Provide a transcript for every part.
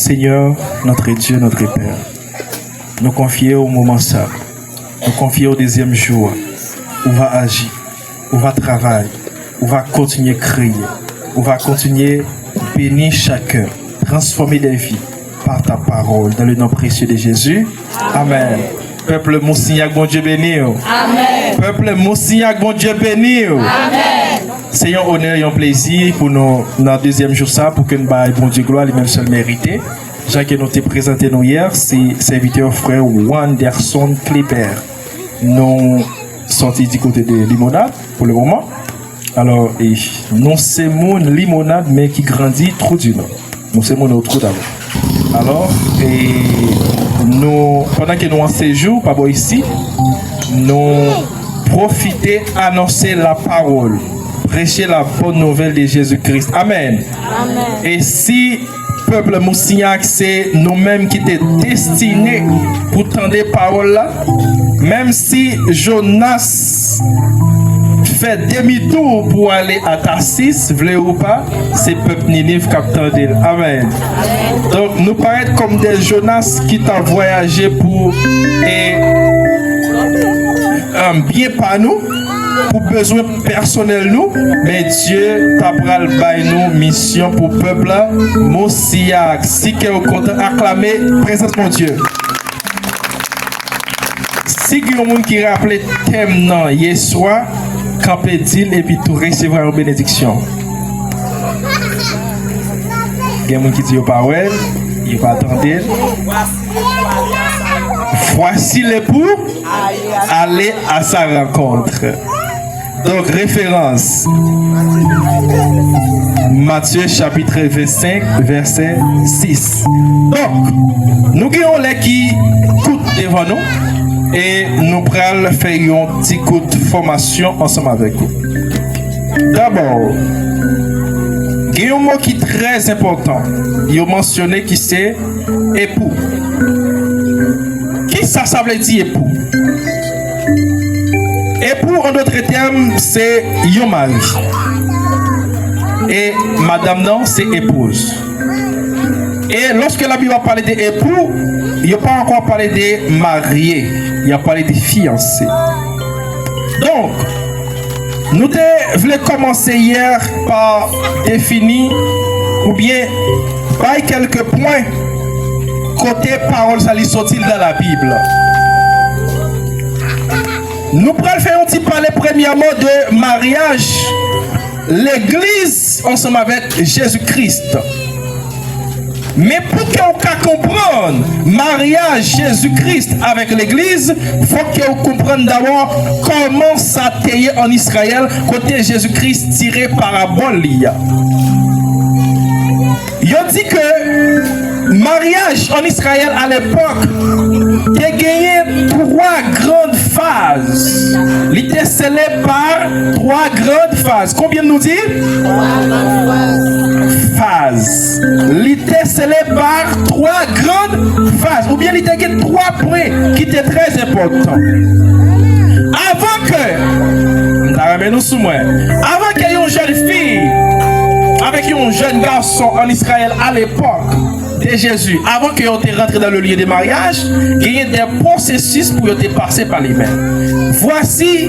Seigneur, notre Dieu, notre Père, nous confier au moment ça, nous confier au deuxième jour, où va agir, où va travailler, où va continuer à crier, où va continuer à bénir chacun, transformer des vies par ta parole, dans le nom précieux de Jésus. Amen. Peuple Moussignac, bon Dieu béni. Amen. Peuple Moussignac, bon Dieu béni. Amen. C'est un honneur et un plaisir pour nous, dans le deuxième jour, ça, pour que nous ayons bon Dieu gloire, lui-même seul mérité. Jacques nous t'a présenté nous hier, c'est serviteur frère Wanderson Clipper. Nous sortis du côté de Limonade pour le moment. Alors, non c'est mon limonade, mais qui grandit trop du nom. Nous c'est mon autre d'abord. Alors, nous, pendant que nous en séjour, pas bon ici, nous profiter annoncer la parole, prêcher la bonne nouvelle de Jésus-Christ. Amen. Amen. Et si peuple Moussignac, c'est nous-mêmes qui étaient destinés pour tendre des paroles là, même si Jonas fait demi-tour pour aller à Tarsis, voulez ou pas, c'est peuple Ninive qui attendent. Amen. Donc nous paraît comme des Jonas qui t'ont voyagé pour un bien par nous, pour besoin personnel nous, mais Dieu t'a pris nous mission pour peuple Moussignac. Si que vous comptez acclamer présence mon Dieu. Si vous avez qui rappelle thème non hier soir, camper dit et puis tout recevoir une bénédiction. Il y a des gens qui disent pas ouais, il va attendre. Voici l'époux, aller à sa rencontre. Donc référence Matthieu chapitre 25 verset 6. Donc nous avons les qui coûtent devant nous et nous prenons faire un petit coup de formation ensemble avec vous. D'abord, il y a un mot qui est très important. Il a mentionné qui c'est époux. Qui ça veut dire époux? Époux, en d'autres termes, c'est un mari. Et madame, non, c'est épouse. Et lorsque la Bible a parlé d'époux, il n'y a pas encore parlé de mariés. Il a parlé de fiancés. Donc, nous voulons commencer hier par définir ou bien par quelques points côté parole ça lui sortit dans la Bible. Nous pourrons faire un petit parler premièrement de mariage. L'église ensemble avec Jésus-Christ. Mais pour qu'on comprenne mariage Jésus-Christ avec l'église, il faut que vous compreniez d'abord comment ça a été en Israël côté Jésus-Christ tiré parabole. Il a dit que mariage en Israël à l'époque, il a gagné 3 grandes phases. Il était scellé par 3 grandes phases. Combien nous dit? 3 phases. Il était scellé par 3 grandes phases. Ou bien il était 3 points qui étaient très importants. Avant qu'il y ait une jeune fille avec un jeune garçon en Israël à l'époque de Jésus, avant qu'ils aient rentré dans le lieu de mariage, il y a des processus pour être passés par les mains. Voici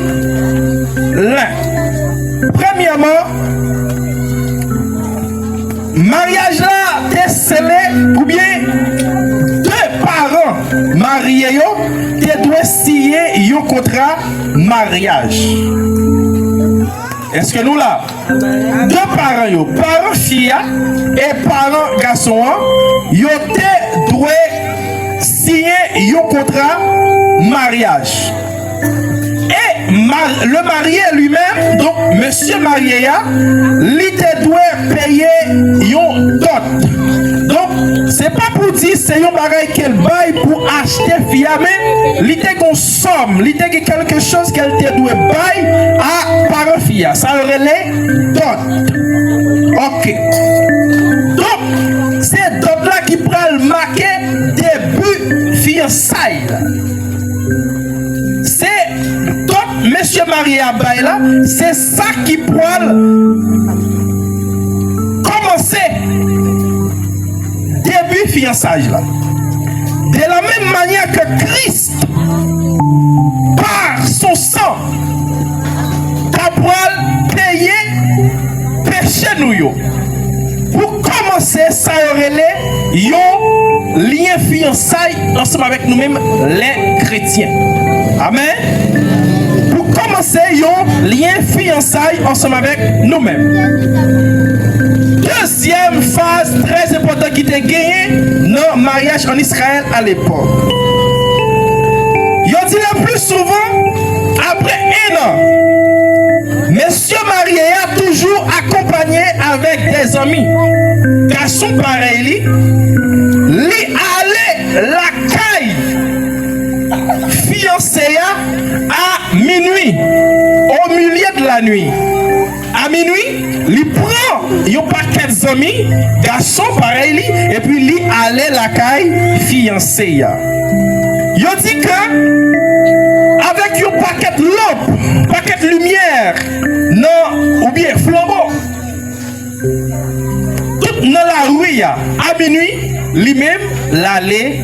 l'un. Premièrement, mariage là est scellé ou bien 2 parents mariés qui doivent signer un contrat mariage. Est-ce que nous là? 2 parents, parents filles et parents garçons, ils doivent signer un contrat mariage. Et le marié lui-même, donc monsieur marié, il doit payer une dot. Donc, c'est pas pour dire c'est un bagage qu'elle baille pour acheter fille, mais il doit une somme, il doit quelque chose qu'elle doit bailler à parents fille. Ça relève dot. Ok. Donc, c'est dot là qui prend le marquer début fiançailles. Monsieur marié à Baïla, c'est ça qui pourrait commencer puis fiançailles là. De la même manière que Christ, par son sang, a payé péché nous yo. Pour commencer, ça aurait les lien fiançailles ensemble avec nous-mêmes, les chrétiens. Amen. Pour commencer, lien fiançailles ensemble avec nous-mêmes. Deuxième phase très importante qui était gagnée dans le mariage en Israël à l'époque. Yo dit le plus souvent, après 1 an, monsieur marié a toujours accompagné avec des amis. Garçon pareil, lui allait la caille fiancé à minuit, au milieu de la nuit. À minuit, il prend un paquet d'amis, garçon pareil, et puis lui allait la caille fiancé. Il dit que avec un paquet de lampe, paquet de lumière, non, ou bien flambeau, tout dans la rue, à minuit, lui-même, l'allait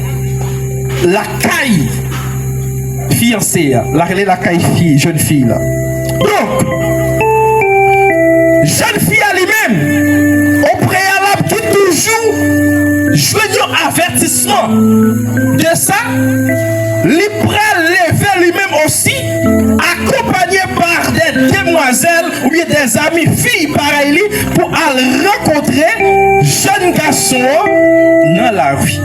la caille fiancée, la caille fille, jeune fille. Là. Donc, jeune fille à lui-même, au préalable, qui toujours joue un avertissement de ça, il prend lever lui-même aussi, accompagné par des demoiselles ou bien des amis filles pareilles pour aller rencontrer jeunes garçons dans la rue.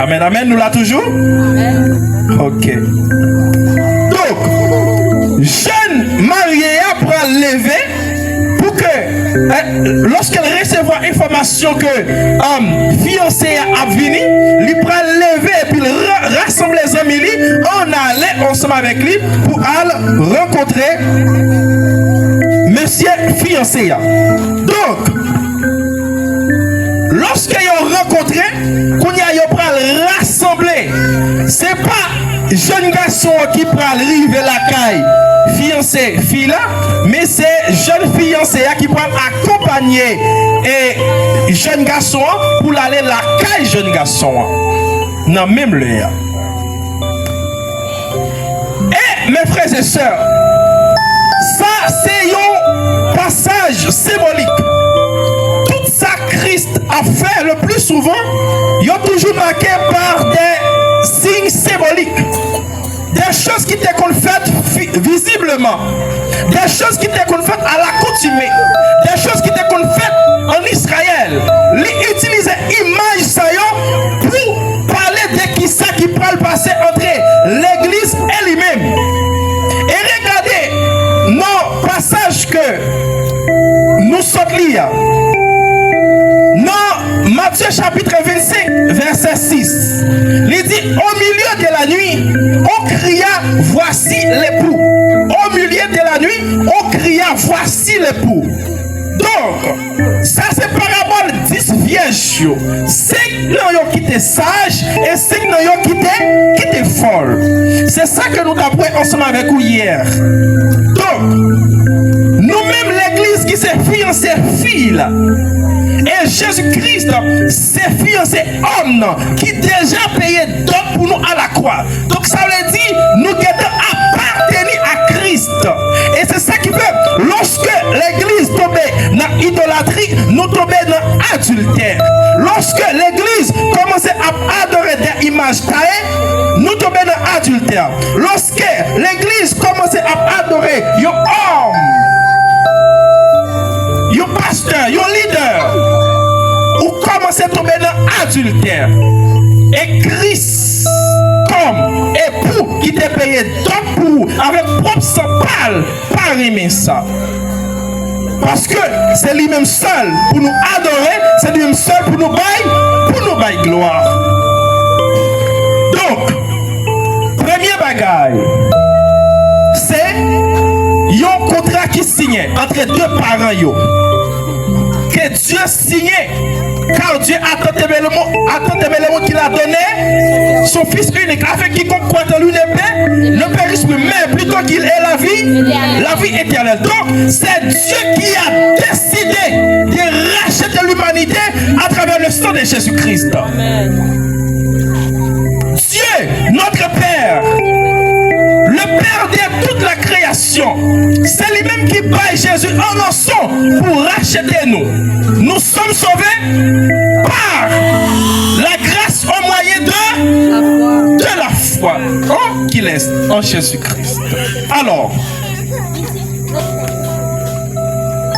Amen, amen, nous l'a toujours? Amen. Ok. Donc, jeune mariée après lever pour que lorsqu'elle recevra information que fiancé a venu, lui prend lever et puis rassembler les amis, on allait ensemble avec lui pour aller rencontrer monsieur fiancé. Donc, lorsqu'ils ont rencontré, qu'on y a rassembler, c'est pas jeune garçon qui prend arriver la caille fiancé fille là, mais c'est jeune fiancé qui prend accompagner et jeune garçon pour aller la caille jeune garçon. Non, même l'air. Et mes frères et sœurs, ça c'est un passage symbolique. Tout ça Christ a fait le plus souvent, il a toujours marqué par des signes symboliques. Des choses qui étaient faites visiblement, des choses qui étaient faites à l'accoutumée, des choses qui étaient faites en Israël. Ils utilisaient l'image ça pour parler de qui ça qui peut le passer entre l'église et lui-même. Et regardez nos passages que nous sommes liés. Non, Matthieu chapitre 25, verset 6. Il dit, au milieu de la nuit, on cria, voici l'époux. Au milieu de la nuit, on cria, voici l'époux. Donc, ça c'est parabole 10 vierges. 5 n'ont qui étaient sages et 5 n'ont qui étaient folles. C'est ça que nous avons ensemble avec vous hier. Donc, nous-mêmes l'église qui s'est fiancée fille. Et Jésus-Christ s'est fiancé homme qui déjà payé don pour nous à la croix. Donc ça veut dire nous devons appartenir à Christ. Et c'est ça qui fait, lorsque l'église tombait dans l'idolâtrie, nous tombons dans l'adultère. Lorsque l'église commençait à adorer des images taillées, nous tombons dans l'adultère. Lorsque l'église commençait à adorer un homme, un pasteur, un leader, ou commencer à tomber dans l'adultère. Et Christ, comme époux qui t'a payé donc pour avec propre sang pâle, pas aimer ça. Parce que c'est lui-même seul pour nous adorer, c'est lui-même seul pour nous bailler gloire. Donc, premier bagaille, c'est un contrat qui signe entre deux parents. Que Dieu signait, car Dieu a tant aimé le monde qu'il a donné son Fils unique, afin quiconque croit en lui ne périsse plus, mais plutôt qu'il ait la vie éternelle. Donc, c'est Dieu qui a décidé de racheté l'humanité à travers le sang de Jésus-Christ. Dieu, notre Père, le Père de toute la création, c'est lui-même qui paye Jésus en un sang pour racheter nous. Nous sommes sauvés par la grâce au moyen de la foi qu'il est en Jésus-Christ. Alors,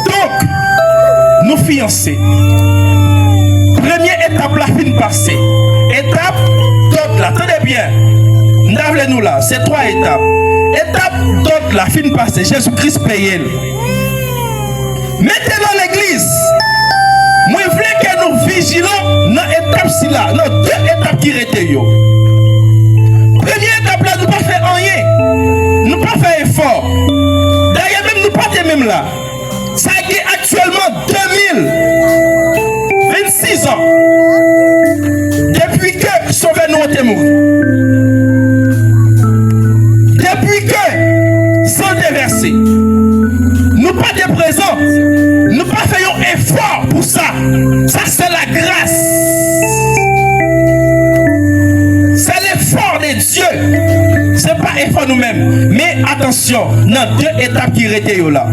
donc, nous fiancés. Première étape, la fin passée. Étape, d'autres là. Tenez bien. N'avez-nous là. C'est 3 étapes. Étape, d'autres là. Fin passée. Jésus-Christ payé. Maintenant, l'église. Moi, je voulais que nous vigilons dans l'étape ci là. Dans 2 étapes qui étaient. Première étape là, nous pas faire rien. Nous pas faire effort. D'ailleurs, même nous pas même là. Ça a été actuellement 2026 ans depuis que Sauvé-nous était mort. Depuis que sang déversé. Nous pas de présent. Nous pas faisons effort pour ça. Ça c'est la grâce. C'est l'effort de Dieu. C'est pas effort nous-mêmes. Mais attention, dans 2 étapes qui étaient là.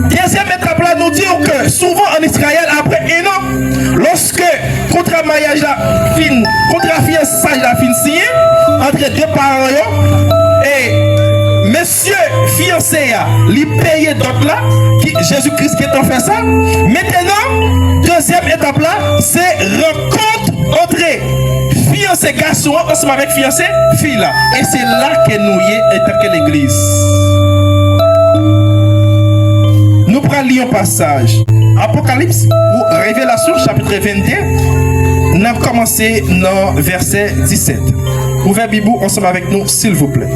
Deuxième étape là, nous disons que souvent en Israël, après un an, lorsque contre le mariage la fin, contre la fiançailles la fin signé entre 2 parents et monsieur fiancé lui paye d'autres là, Jésus-Christ qui est en fait ça. Maintenant, deuxième étape là, c'est rencontre entre fiancé garçon ensemble avec fiancé fille là. Et c'est là que nous y est l'église. Nous prenons un passage. Apocalypse ou Révélation chapitre 22. Nous avons commencé dans verset 17. Ouvrez Bible ensemble avec nous, s'il vous plaît.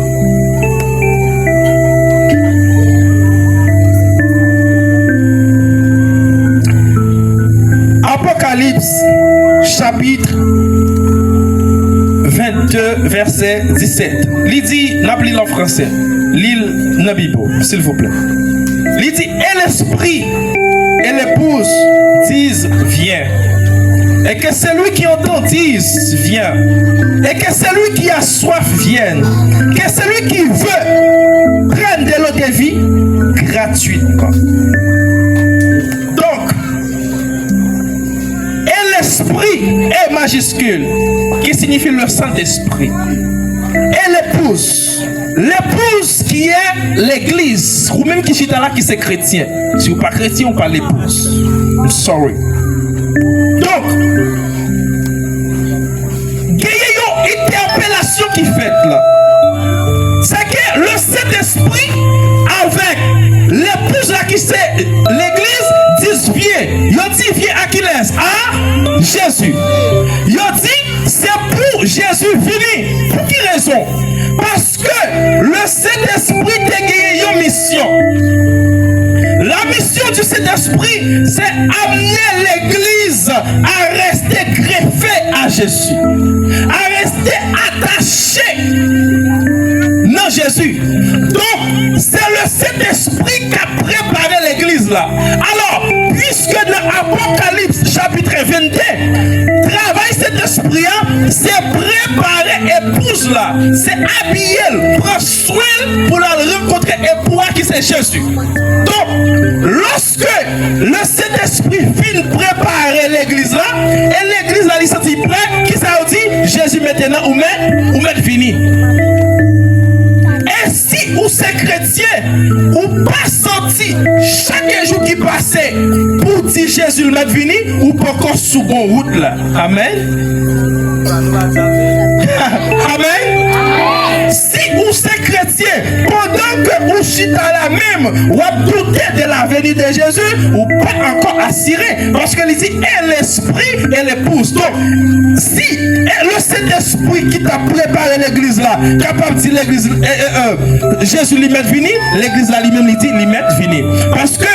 Apocalypse chapitre 22 verset 17. Il dit, n'appelez en français. L'île dans la Bible, s'il vous plaît. Il dit, et l'esprit et l'épouse disent, viens. Et que celui qui entend dise, viens. Et que celui qui a soif vienne. Que celui qui veut prenne de l'eau de vie gratuitement. Donc, et l'esprit est majuscule, qui signifie le Saint-Esprit. Et l'épouse qui est l'église, ou même qui est là qui c'est chrétien. Si vous pas chrétien, on parle l'épouse. I'm sorry. Donc, il y a une interpellation qui fait là. C'est que le Saint-Esprit avec l'épouse là qui c'est l'église disent viens. Il dit viens à qui laisse? À Jésus. Il dit c'est pour Jésus venir. Pour quelle raison? Parce que le Saint-Esprit a gagné une mission. La mission du Saint-Esprit, c'est amener l'église à rester greffée à Jésus, à rester attachée non Jésus. Donc, c'est le Saint-Esprit qui a préparé l'église là. Alors, puisque dans Apocalypse chapitre 22, travail cet esprit, c'est préparer épouse là, c'est habiller, prendre soin pour la rencontrer époux qui c'est Jésus. Donc, lorsque le Saint-Esprit vient préparer l'église là, et l'église là, il s'est dit prêt, qui ça dit Jésus maintenant ou met fini. Et si vous êtes chrétien, ou pas senti chaque jour qui passait pour dire Jésus le mettre fini, ou pas encore sous bon route là. Amen. Amen. Si vous êtes chrétien, pendant que vous êtes à la même, vous doutez de la venue de Jésus, ou pas encore assuré, parce que il dit et l'esprit et l'épouse. Donc, si le Saint-Esprit qui t'a préparé l'église là, capable de dire l'église, Jésus lui met fini, l'église là lui-même lui dit lui met fini. Parce que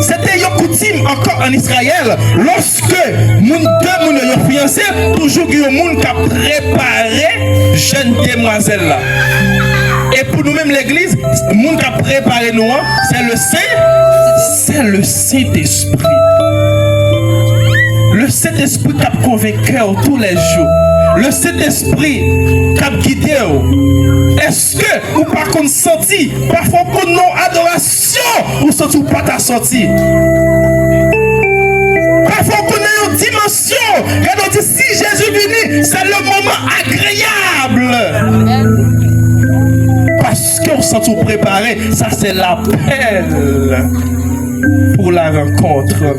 c'était une coutume encore en Israël, lorsque deux personnes ont fiancé, toujours il y a un monde qui a préparé jeune demoiselle là. Et Et pour nous-mêmes, l'église, le monde qui a préparé nous, c'est le Saint-Esprit. Le Saint-Esprit qui a convaincu tous les jours. Le Saint-Esprit qui a guidé. Est-ce que vous pas qu'on senti parfois qu'on non adoration ou senti ou pas ta sortie? Parfois qu'on a une dimension. Et on dit si Jésus vient, c'est le moment agréable. Parce qu'on sent tout préparé, ça c'est l'appel pour la rencontre.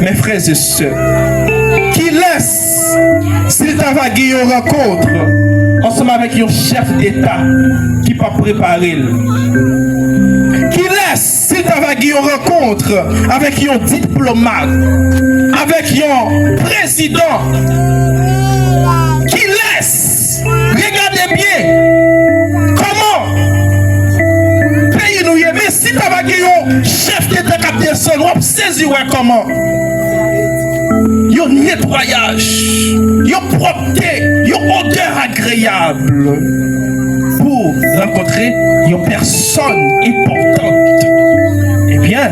Mes frères et sœurs, qui laisse, s'il t'a vagué une rencontre, ensemble avec un chef d'État qui pas préparé. Qui laisse, s'il t'a vagué une rencontre avec un diplomate, avec un président, qui laisse, regardez bien, comment pays nous y est, mais si t'as vagué un chef d'État qui a descendu, on saisit comment. Yon nettoyage, yon propreté, yon odeur agréable pour rencontrer une personne importante. Eh bien,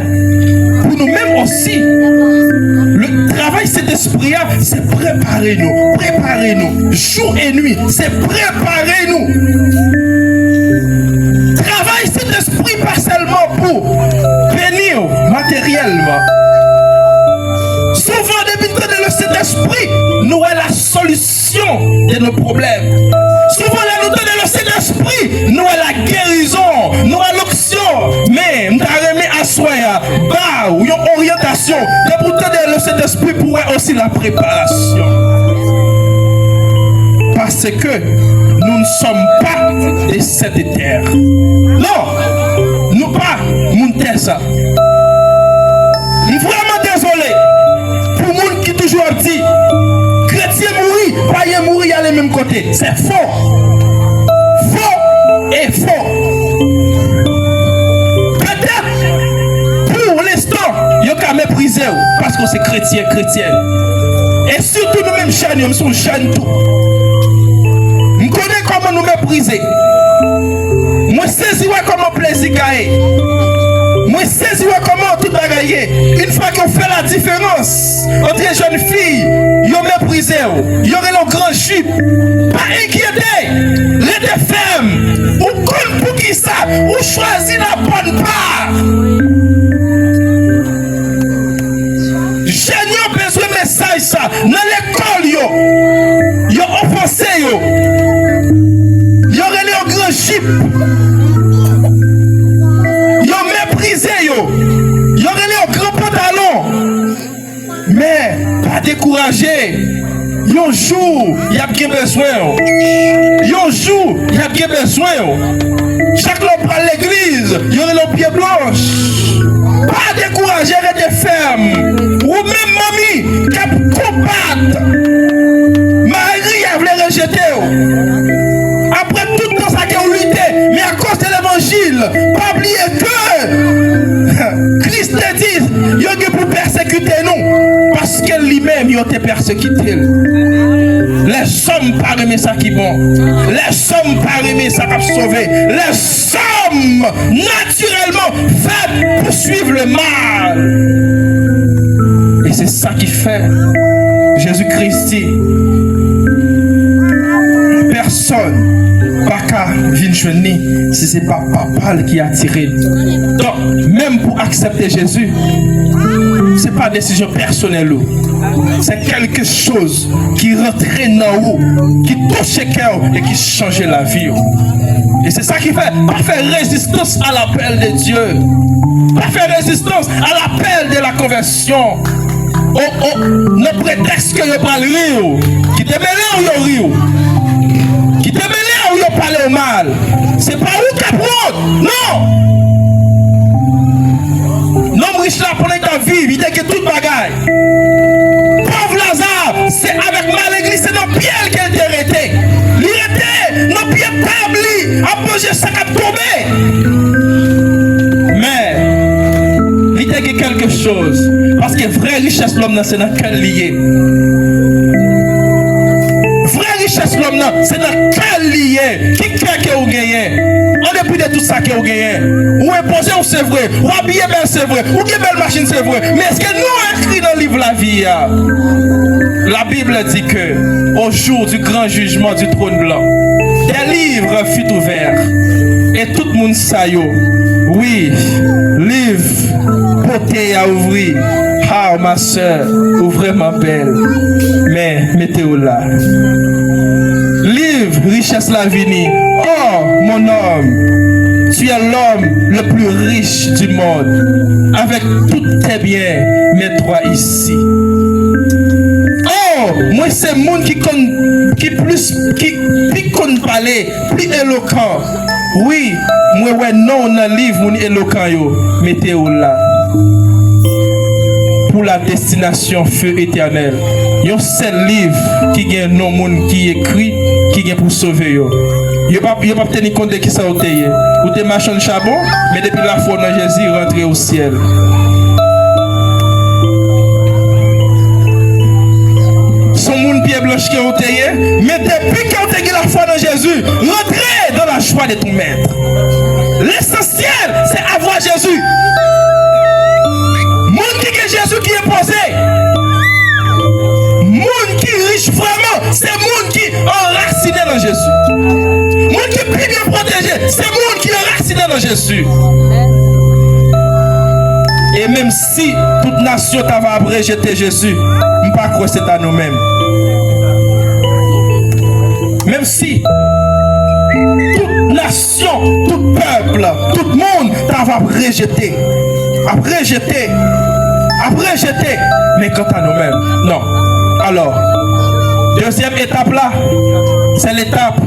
pour nous-mêmes aussi, le travail cet esprit, c'est préparer-nous, jour et nuit, c'est préparer-nous. Travail cet esprit pas seulement pour venir matériellement. Souvent, depuis que le Saint-Esprit, nous est la solution de nos problèmes. Souvent, nous donne le Saint-Esprit, nous est la guérison, nous est l'option. Mais, nous avons à soi, ou une orientation. Et pourtant, le Saint-Esprit pourrait aussi la préparation. Parce que nous ne sommes pas des cette terre. Non, nous pas, nous ça. Vraiment désolé. Pour les gens qui toujours dit, chrétien mourir, païen mourir à les mêmes côtés. C'est faux. Faux et faux. Peut-être, pour l'instant, il y a qu'à mépriser parce que c'est chrétien. Et surtout nous-mêmes jeunes, nous sommes jeunes tout. Nous connaissons comment nous mépriser. Moi, saisi comment plaisir gagne. Moi, saisi comment tout bagaille. Une fois qu'on fait la différence entre les jeunes filles, ils ont méprisé, ils auraient le grand jupe. Pas inquiété, les deux femmes, ou comme pour qui ça, ou choisit la bonne part. Jeunes ont besoin de message ça. Dans l'école, ils ont offensé, ils auraient le grand jupe. Il y aurait les grands pantalons. Mais pas décourager. Un jour, il y a bien besoin. Un jour, il y a bien besoin. Chaque fois prend l'église, il y aurait les pieds blanches. Pas décourager les femmes. Ou même mamie qui a combattu. Marie a voulu rejeter. Après tout le temps, ça a lutté. Mais à cause de l'évangile, pas oublier que Christ te dit, il y a pour persécuter nous. Parce que lui-même, il a été persécuté. Les hommes pas aimer ça qui bon. Les hommes pas aimer ça qui a sauvé. Les hommes, naturellement, faits pour suivre le mal. Et c'est ça qui fait Jésus-Christ. Personne. Pas qu'à venir joindre si ce n'est pas papa qui a tiré. Donc, même pour accepter Jésus, ce n'est pas une décision personnelle. C'est quelque chose qui rentrait dans vous, qui touche le cœur et qui change la vie. Et c'est ça qui fait, pas faire résistance à l'appel de Dieu. Pas faire résistance à l'appel de la conversion. Ne prétexte que je parle rire. Qui te mêle ou yo rire. Qui te mêle ou yo parle au mal. C'est pas où tu prends. Non. L'homme riche là pendant ta vie, il dit que tout bagaille. Pauvre Lazare, c'est avec mal l'église, c'est dans pied qu'elle était arrêtée. Il était dans pied établi, à poser ça à tomber. Mais, il dit quelque chose. Parce que vraie richesse l'homme, c'est dans quel lié. Vraie richesse l'homme, c'est dans quel lié. Qui crée que vous gagnez. tout ça que vous gagnez. Ou imposé, c'est vrai. Ou habillé, c'est vrai. Ou une belle machine, c'est vrai. Mais est-ce que nous écrit dans le livre la vie? La Bible dit que au jour du grand jugement du trône blanc, des livres furent ouverts. Et tout le monde sait, oui, livre, beauté à ouvrir. Ah, ma soeur, ouvrez ma belle. Mais mettez-vous là. Livre, richesse la vie. Oh, mon homme, tu es l'homme le plus riche du monde. Avec tous tes biens, mets-toi ici. Oh, moi c'est le monde qui plus parler, plus éloquent. Oui, moi ouais non dans le livre mon éloquent yo, mettez-vous là. Pour la destination feu éternel. Yo seul livre qui gagne non monde qui écrit, qui gagne pour sauver yo. Yo pas tenir compte de qui ça ou te marchand de charbon, mais depuis la foi dans Jésus rentrer au ciel. Son monde pied blanche qui ont taillé, mais depuis qu'on t'a la foi dans Jésus, rentrez dans la joie de ton maître. L'essentiel, c'est avoir Jésus. Monde qui est Jésus qui est posé. Monde qui est riche vraiment, c'est monde qui est enraciné dans Jésus. Monde qui est plus bien protégé, c'est monde qui est enraciné dans Jésus. Et même si toute nation t'avait rejeté Jésus, je ne pas croire que c'est à nous-mêmes. Même si toute nation, tout peuple, tout le monde t'avait rejeté. Rejeté. Mais quant à nous-mêmes, non. Alors, deuxième étape là, c'est l'étape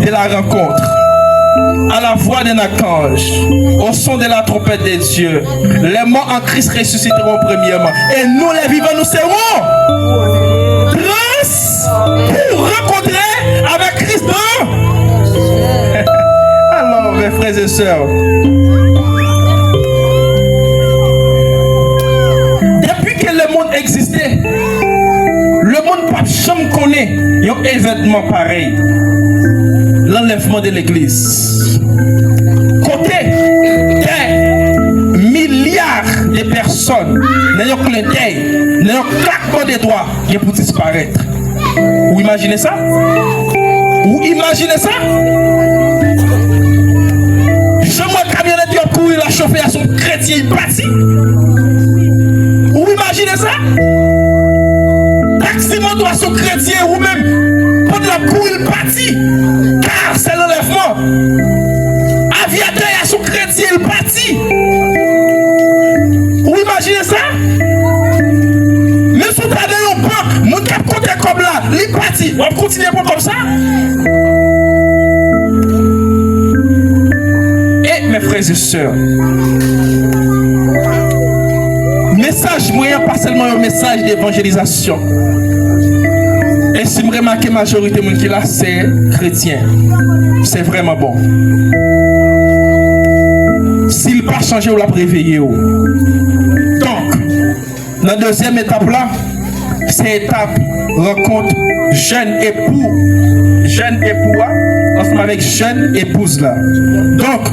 de la rencontre. À la voix d'un archange, au son de la trompette des dieux, les morts en Christ ressusciteront premièrement. Et nous, les vivants, nous serons grâce pour rencontrer avec Christ. Alors, mes frères et sœurs, depuis que le monde existait, le monde pas jamais connaît un événement pareil. L'enlèvement de l'église. Côté des milliards de personnes, n'ayant clin d'œil, n'ayant claquement des doigts, qui pour disparaître. Vous imaginez ça? Vous imaginez ça? Je vois camionnette qui a couru la chauffer à son chrétien, il parti. Vous imaginez ça? Taximon doit son chrétien ou même pour la cour il parti. Car c'est l'enlèvement. Aviateur à son chrétien il parti. Vous imaginez ça? Mais sous ta de banque, mon cap côté comme là, il parti. On va continuer comme ça? Et mes frères et sœurs, message moyen, pas seulement un message d'évangélisation. Et si je remarque la majorité de gens qui là, c'est chrétien. C'est vraiment bon. S'il n'a pas changé, on l'a réveillé. Donc, dans la deuxième étape là, c'est l'étape rencontre jeune époux. Jeune époux, ensemble avec jeune épouse là. Donc,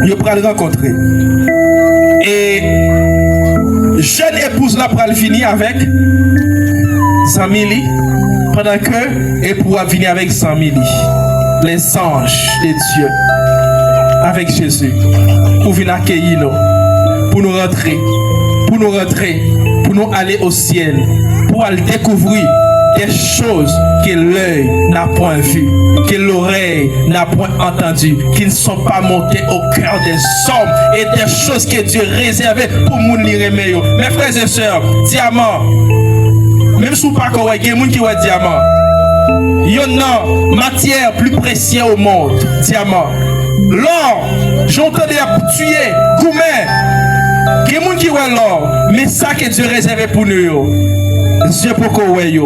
il va le rencontrer. Et jeune épouse là pour venir avec Zamili, pendant que époux va venir avec Zamili, les anges de Dieu, avec Jésus, pour venir accueillir nous, pour nous rentrer, pour nous aller au ciel, pour aller découvrir des choses que l'œil n'a point vues, que l'oreille n'a point entendues, qui ne sont pas montées au cœur des hommes, et des choses que Dieu réservait pour nous lire. Mes frères et sœurs, diamant, même si vous ne pouvez pas il y a des gens qui ont diamant. Il y a une matière plus précieuse au monde, diamant. L'or, j'entends tuer, gourmet. Il y a des gens qui ont l'or, mais ça que Dieu réservé pour nous. Dieu pour qu'on voit, les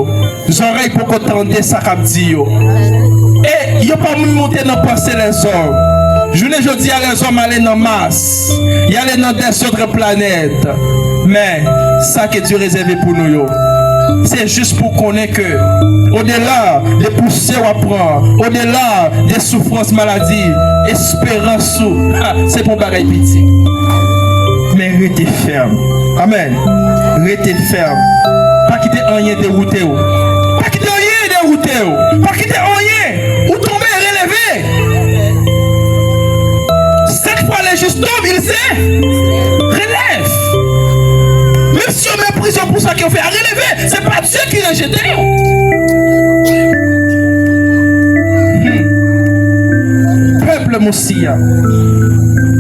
oreilles pour qu'on entende ça comme dit. Et il n'y a pas monter dans penser les hommes. Je ne dis à les hommes aller dans Mars, y aller dans des autres planètes. Mais ça que Dieu réservé pour nous, c'est juste pour connaître que, au-delà des poussières à prendre, au-delà des souffrances, maladies, espérance, c'est pour bagaille petit. Mais restez ferme. Amen. Restez ferme. Pas quitter rien dérouté. Pas quitter rien dérouté. Pas quitter rien. Ou tomber relevé. Cette fois, les justes tombent, il sait. Relève. Même si on met prison pour ça qu'on fait à relever, c'est pas Dieu qui l'a jeté. Peuple Moussia.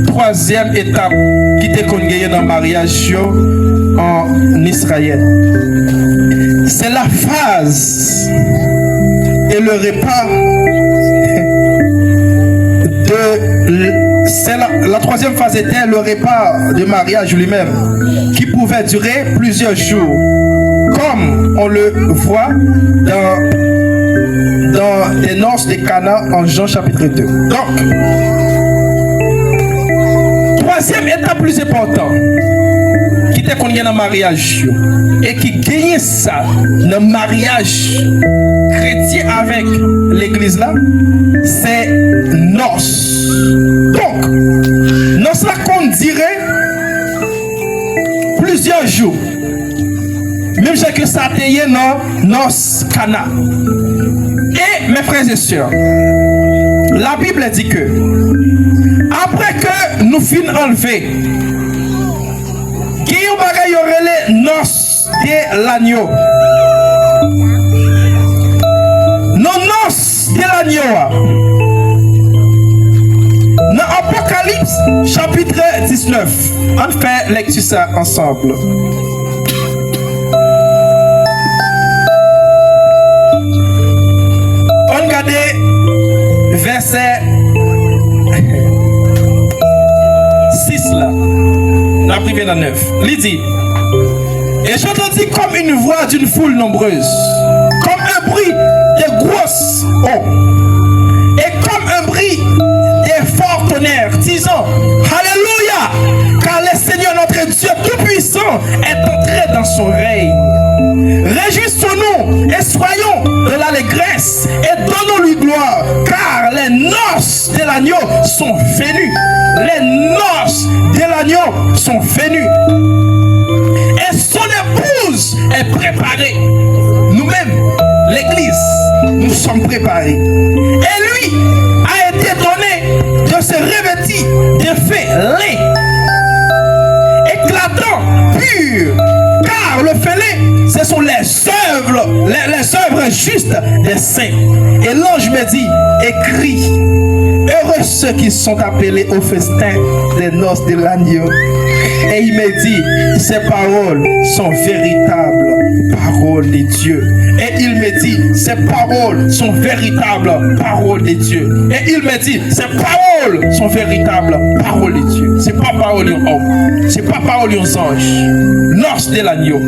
Troisième étape qui était connue dans le mariage en Israël. C'est la phase et le repas de... La troisième phase était le repas de mariage lui-même, qui pouvait durer plusieurs jours, comme on le voit dans les noces de Cana en Jean chapitre 2. Donc, troisième étape plus importante, qui était qu'on y a dans le mariage, et qui gagne ça dans le mariage chrétien avec l'église là, c'est noces. Donc, noces là qu'on dirait plusieurs jours. Même si que ça a été dans noces Cana. Et mes frères et sœurs, la Bible dit que après que nous finissons enlever, qui y aurait les noces de l'agneau. Nos noces de l'agneau. Dans Apocalypse chapitre 19, on fait lecture ça ensemble. On regarde verset 6 là. La privé dans 9. Il dit, et j'entendis comme une voix d'une foule nombreuse, comme un bruit de grosses eaux, et comme un bruit de forts tonnerres, disant, Alléluia, car le Seigneur notre Dieu Tout-Puissant est entré dans son règne. Réjouissons-nous et soyons de l'allégresse et donnons-lui gloire, car les noces de l'agneau sont venues. Les noces de l'agneau sont venues. Et son épouse est préparée. Nous-mêmes, l'église, nous sommes préparés. Et lui a été donné de se revêtir de fait lait, éclatant, pur, car le fait lait, ce sont les œuvres justes des saints. Et l'ange me dit, écris, heureux ceux qui sont appelés au festin des noces de l'agneau. Et il me dit, ces paroles sont véritables paroles de Dieu. Et il me dit, ces paroles sont véritables paroles de Dieu. Et il me dit, ces paroles sont véritables paroles de Dieu. C'est pas parole d'un homme, c'est pas parole d'un ange. Noces de l'agneau.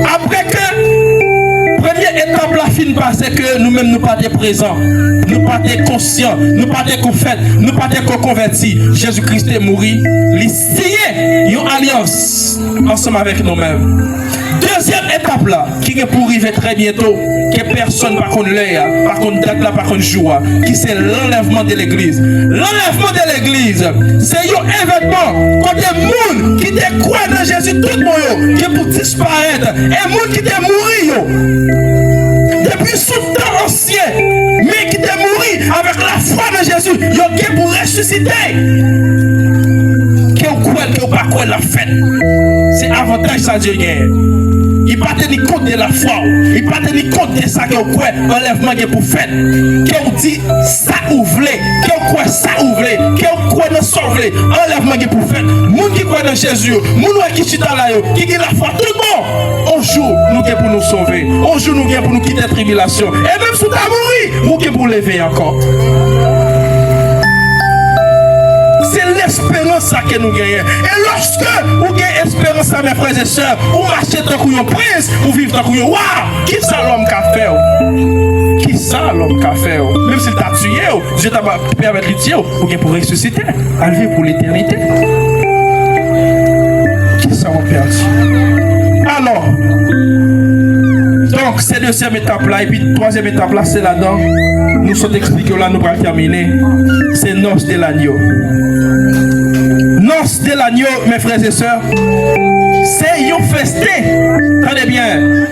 Après que première étape la fin c'est que nous-mêmes nous pas des présents, nous pas des conscients, nous pas des confaits, nous pas des convertis. Jésus-Christ est mort, il signé une alliance ensemble avec nous-mêmes. Deuxième étape là, qui est pour arriver très bientôt, que personne par contre l'air, par contre date là, par contre joie, qui c'est l'enlèvement de l'église. L'enlèvement de l'église, c'est un événement quand des gens qui te croient dans Jésus tout le monde, qui est pour disparaître, et des gens qui te mourir depuis sous temps ancien, mais qui te mourir avec la foi de Jésus, qui est pour ressusciter. Qui est quoi, qui est pas quoi la fête. C'est avantage ça Dieu gagne. Il ne pas tenir compte de la foi. Il ne pas tenir compte de ça qui est quoi enlèvement qui est pour faire. Qui est dit ça ouvre. Qui est quoi ça ouvre. Qui est quoi ne sauve. Enlèvement qui est pour faire. Moun qui croit dans Jésus. Moun qui chita là qui a la foi tout le monde. Un jour nous sommes pour nous sauver. Un jour nous sommes pour nous quitter la tribulation. Et même si tu as mouru, nous sommes pour lever encore. C'est l'espérance que nous gagnons. Et lorsque vous gagnez espérance, mes frères et sœurs, vous marchez tant que vous prince, vous vivez tant que vous. Waouh! Qui ça l'homme qu'a fait? Qui ça l'homme qu'a fait? Même s'il t'a tué, Dieu t'a permis de le tuer, vous gagnez pour ressusciter, à vivre pour l'éternité. Qui ça m'a perdu? Alors, Donc, cette deuxième étape-là, et puis troisième étape-là, c'est là-dedans. Nous sommes expliqués là, nous allons terminer. C'est noces de l'agneau. Noces de l'agneau, mes frères et sœurs, c'est un festin. Tenez bien.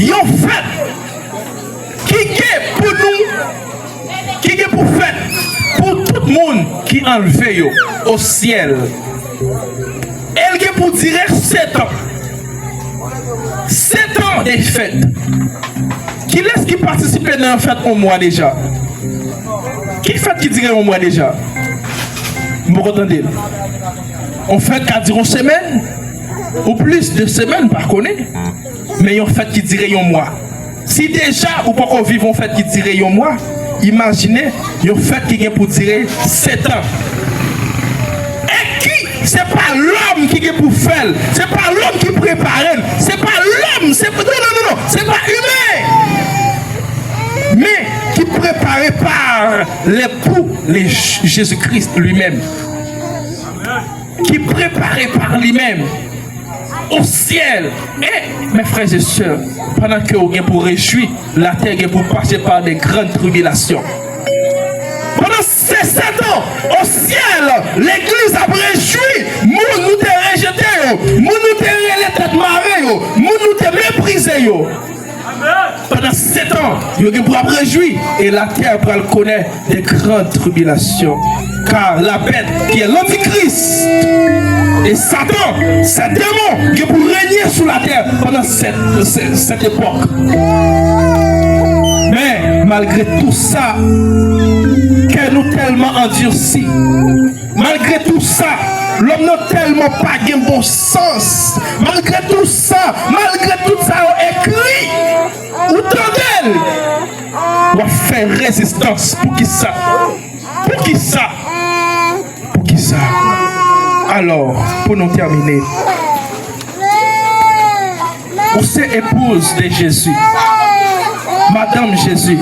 Un fête qui est pour nous, qui est pour fête, pour tout le monde qui enlevé au ciel. Elle est pour dire 7 ans. 7 ans de fête. Qui laisse qui participer dans la fête au mois déjà? Qui fait qui dirait au mois déjà? Vous entendez? On fait qu'à dire une semaine ou plus de semaines, par contre. Mais on fait qui dirait un mois. Si déjà ou pas qu'on vive en fait qui dirait un mois, imaginez un fait qui est pour dire 7 ans. Et qui? C'est pas l'homme qui est pour faire, c'est pas l'homme qui prépare, c'est pas l'homme, c'est pas non, c'est pas humain. Mais qui préparé par l'époux, Jésus-Christ lui-même. Qui préparé par lui-même au ciel. Et mes frères et sœurs, pendant que vous êtes pour réjouir, la terre est pour passer par des grandes tribulations. Pendant ces 7 ans, au ciel, l'église a réjoui. Nous nous t'es rejeté, nous nous t'es les têtes marées, nous nous t'es méprisé. Pendant 7 ans, vous êtes pour réjouir. Et la terre pour connaître des grandes tribulations. Car la bête qui est l'antichrist et Satan, c'est démon qui est pour régner sur la terre pendant cette époque. Mais malgré tout ça, qu'elle nous tellement endurci, malgré tout ça, l'homme n'a tellement pas de bon sens, malgré tout ça, écrit, autant d'elle, on va faire résistance pour qui ça? Pour qui ça? Pour qui ça? Alors, pour nous terminer, vous êtes épouse de Jésus. Madame Jésus,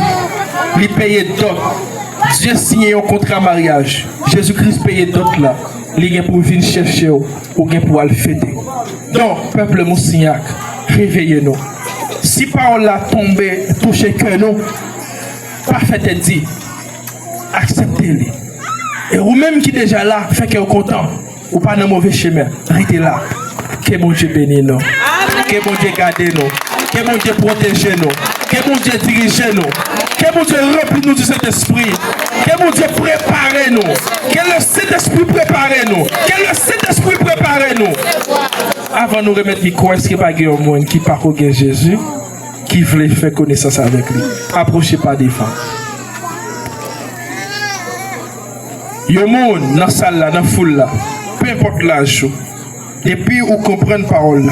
lui payait d'autres. Dieu signé un contrat mariage. Jésus-Christ payait d'autres là. Il est pour venir chercher ou pour aller fêter. Donc, peuple Moussignac, réveillez-nous. Si parole a tombé, touché que nous, parfait est dit. Acceptez-les. Et vous-même qui déjà là, fait que vous content, ou pas dans mauvais chemin, restez là. Que mon Dieu bénisse nous. Que mon Dieu garde nous. Que mon Dieu protège nous. Que mon Dieu dirige nous. Que mon Dieu remplit nous du Saint-Esprit. Que mon Dieu prépare nous. Que le Saint-Esprit prépare nous. Que le Saint-Esprit prépare nous. Avant de nous remettre le micro, est-ce qu'il n'y a pas un monde qui parle de Jésus, qui voulait faire connaissance avec lui? Approchez pas des femmes. Il y a un monde dans la salle, dans la foule, peu importe l'âge, depuis vous comprenez la parole,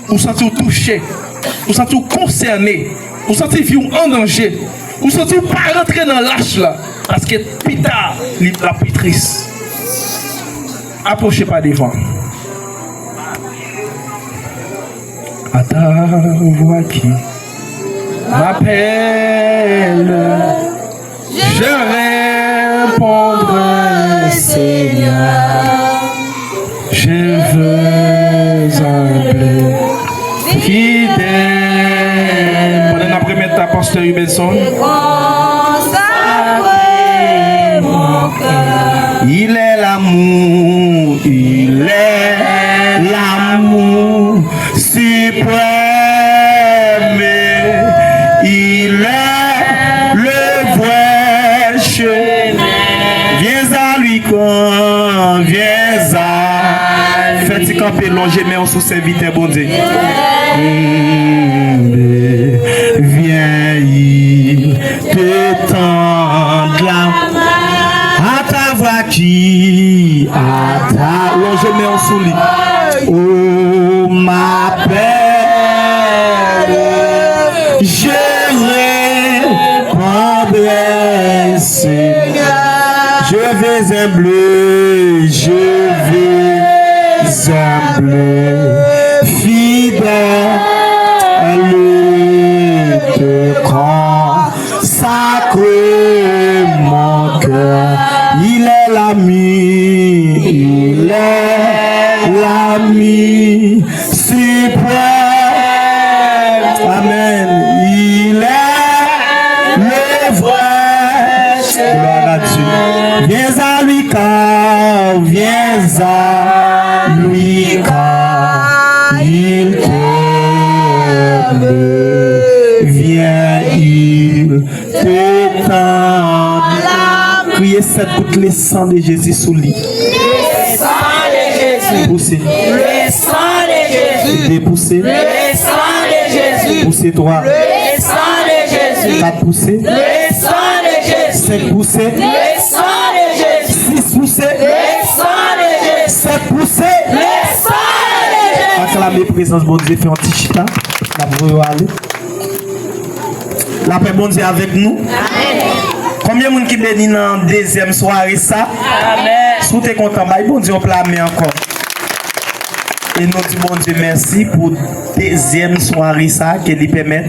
vous sentez touché, vous sentez concerné, vous sentez vivre en danger, vous sentez pas rentrer dans l'âge là, parce que plus tard, la pétrice. Approchez pas devant. À ta voix qui m'appelle, je répondrai, Seigneur, je veux humble, fidèle. Pendant la première étape, pasteur Hubelson. Il est l'amour, il est l'amour suprême, il est le vrai chemin. Viens à lui quand, viens à. Faites-y camper, longez mais on sous serviteur, bon Dieu. Viens, il te tend la main. À ta voix qui, à ta. Longez mais on sous lit. Oh, m'appelle, je répondrai, Seigneur. Je vais humbler, je vais humbler, fidèle, te consacrer mon cœur. Il est l'ami, il est l'ami suprême. 7 gouttes le sang de Jésus sous lui. Le sang de Jésus. Poussez. Le sang de Jésus. Dépoussez. Le sang de Jésus. Poussez 3. Le sang de Jésus. 4 poussez. Le sang de Jésus. 5 poussez. Le sang de Jésus. 6 poussez. Le sang de Jésus. 7 poussez. Le sang de Jésus. Acclamez présence bon Dieu, fait un petit chita. La voix aller. La paix bon Dieu avec nous. Amen. Combien de monde qui bénit dans la deuxième soirée ça? Amen. Si vous êtes content, bon Dieu, on peut la mettre encore. Et nous disons bon Dieu merci pour la deuxième soirée ça qui lui permet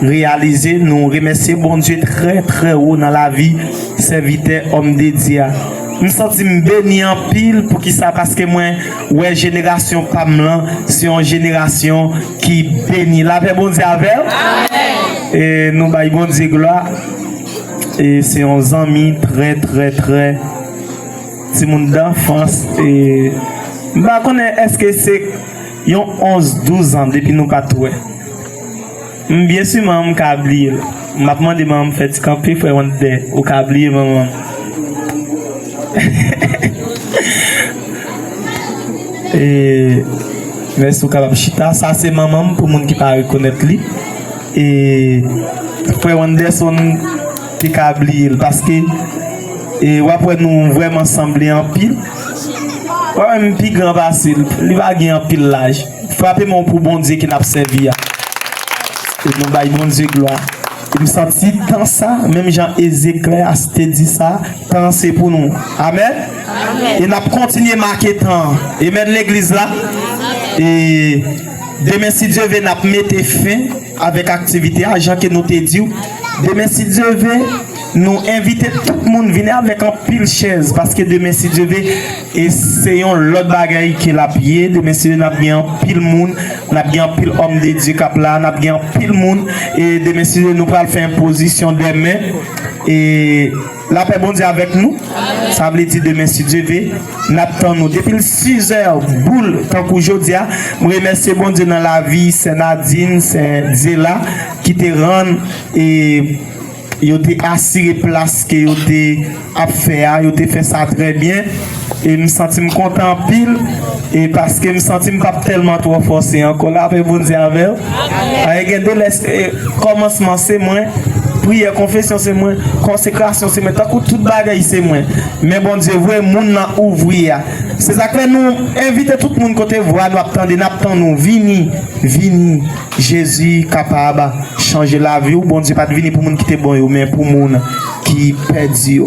de réaliser. Nous remercions bon Dieu très très haut dans la vie serviteur homme de Dieu. Je me sens béni en pile pour qui ça parce que moi ouais génération Pamela c'est une génération qui bénit la paix bon Dieu avec. Amen. Et nous baillons bon Dieu gloire. Et c'est un ami très très très c'est mon d'enfance et bah connais est-ce que c'est 11-12 ans depuis nous pas tout. Bien sûr maman câblier. M'a demandé maman fait camper faire on au câblier maman. Et merci au capable chita ça c'est maman pour monde qui pas reconnaître lui et frère Anderson qui câblier parce que et après nous vraiment sembler en pile ouais même plus grand passé il va gagner en pile l'âge frapper mon pour bon Dieu qui n'a servi et nous bail bon Dieu gloire il me sentit tant ça même Jean Ézéchiel a dit ça tant c'est pour nous amen, amen. Et n'a continuer marquer temps et mettre l'église là et demain si Dieu veut n'a mettre fin avec activité à Jean que nous te dit demain si Dieu veut nous inviter tout le monde venir avec un pile chaise parce que demain si Dieu veut essayons l'autre bagaille qui l'a pied demain si n'a bien pile monde n'a bien pile homme de Dieu cap là n'a bien pile monde et demain si nous va faire une position demain et la paix bon Dieu avec nous. Amen. Ça veut dire demain si Dieu veut n'attend nous depuis 6h boule tant qu'aujourd'hui je remercie bon Dieu dans la vie c'est Nadine c'est Zéla qui te rend et yo te assuré place que yo te a fait yo te fait ça très bien et me senti content pile et parce que me senti pas tellement trop forcé encore là avec bon Dieu avec regarder commencement c'est moi prière confession c'est moi consécration c'est moi tant que toute bagaille c'est moi mais bon Dieu vrai monde n'a ouvrir c'est ça que nous inviter tout le monde côté voir nous attendre nous vini Jésus capable changer la vie ou bon Dieu pas venir pour monde qui était bon mais pour monde qui perdu.